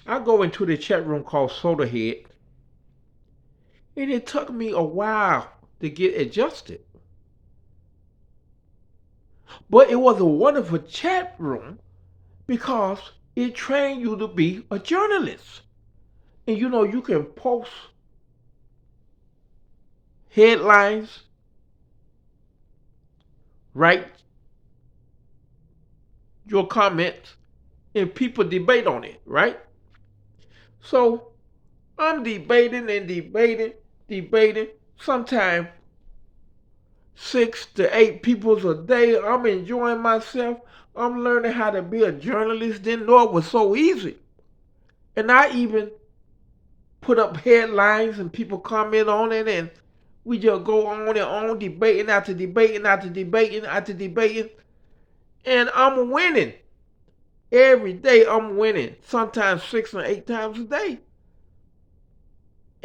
I go into the chat room called Soda Head, and it took me a while to get adjusted. But it was a wonderful chat room because it trained you to be a journalist. And you can post headlines, write your comments, and people debate on it, right? So I'm debating and debating. Sometimes 6 to 8 peoples a day. I'm enjoying myself. I'm learning how to be a journalist. Didn't know it was so easy. And I even put up headlines and people comment on it, and we just go on and on, debating after debating after debating after debating. And I'm winning. Every day I'm winning. Sometimes 6 or 8 times a day.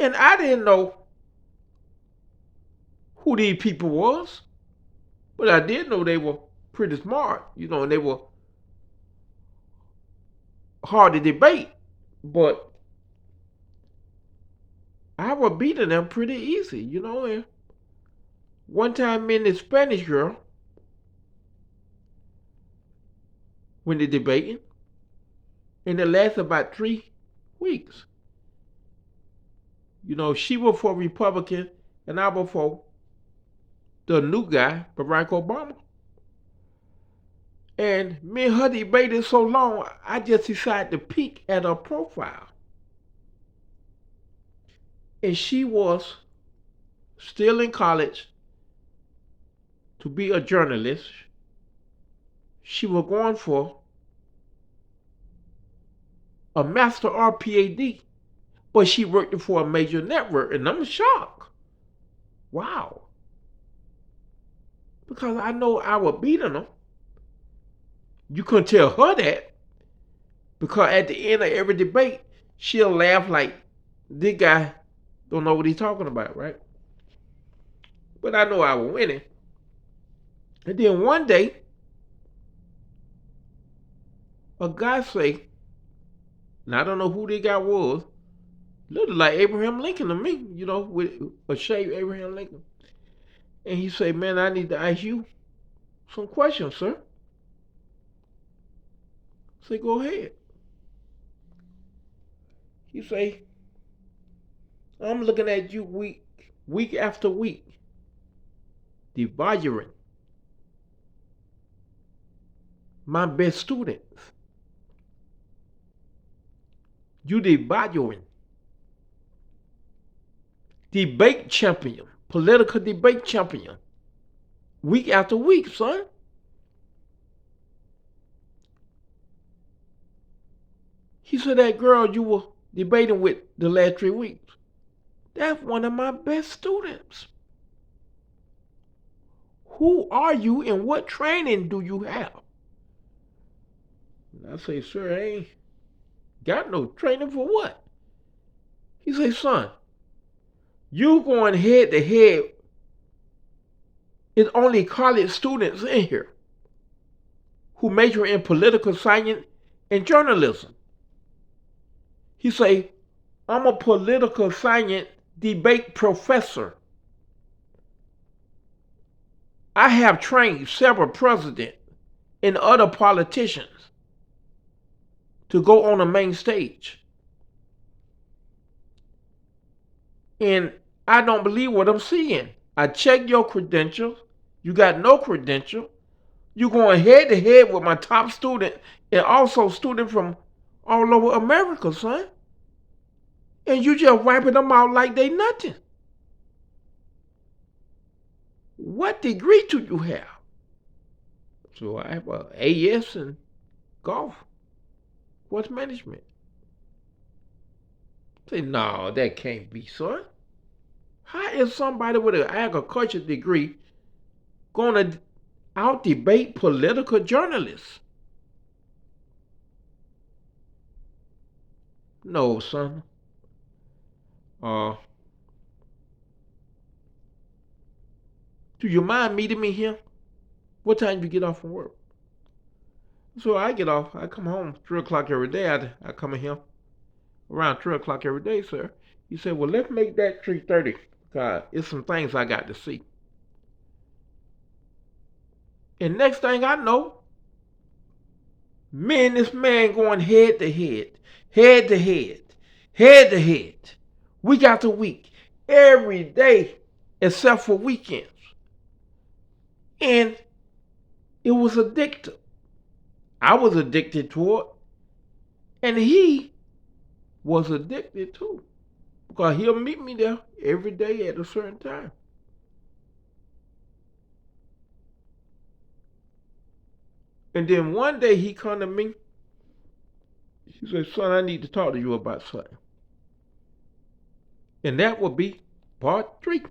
And I didn't know who these people was. But I did know they were pretty smart, and they were hard to debate. But I was beating them pretty easy. And one time, me and this Spanish girl, when they debating, and it lasted about 3 weeks. She was for Republican, and I was for the new guy, Barack Obama. And me and her debated so long, I just decided to peek at her profile. And she was still in college to be a journalist. She was going for a master or PhD, but she worked for a major network, and I'm shocked. Wow. Because I know I was beating her. You couldn't tell her that, because at the end of every debate, she'll laugh like this guy don't know what he's talking about, right? But I know I was winning. And then one day, a guy say, and I don't know who this guy was, looked like Abraham Lincoln to me, with a shaved Abraham Lincoln. And he say, man, I need to ask you some questions, sir. I say, go ahead. He say, I'm looking at you week after week, devaluing my best students. You devaluing debate champion, political debate champion, week after week, son. He said that girl you were debating with the last 3 weeks, that's one of my best students. Who are you and what training do you have? And I say, sir, I ain't got no training for what? He say, son, you going head to head. It's only college students in here who major in political science and journalism. He say, I'm a political science debate professor. I have trained several presidents and other politicians to go on the main stage. And I don't believe what I'm seeing. I checked your credentials. You got no credential. You going head to head with my top student and also student from all over America, son. And you just wiping them out like they nothing. What degree do you have? So I have a AS in golf. What's management? Say, no, that can't be, son. How is somebody with an agriculture degree going to out debate political journalists? No, son. Uh, do you mind meeting me here? What time do you get off from work? So I get off. I come home 3 o'clock every day. I come in here. around 3 o'clock every day, sir. He said, well, let's make that 3:30, because it's some things I got to see. And next thing I know, me and this man going head to head, head to head, head to head, week after week, every day except for weekends. And it was addictive. I was addicted to it, and he was addicted too, because he'll meet me there every day at a certain time. And then one day he come to me. He said, son, I need to talk to you about something. And that will be part 3.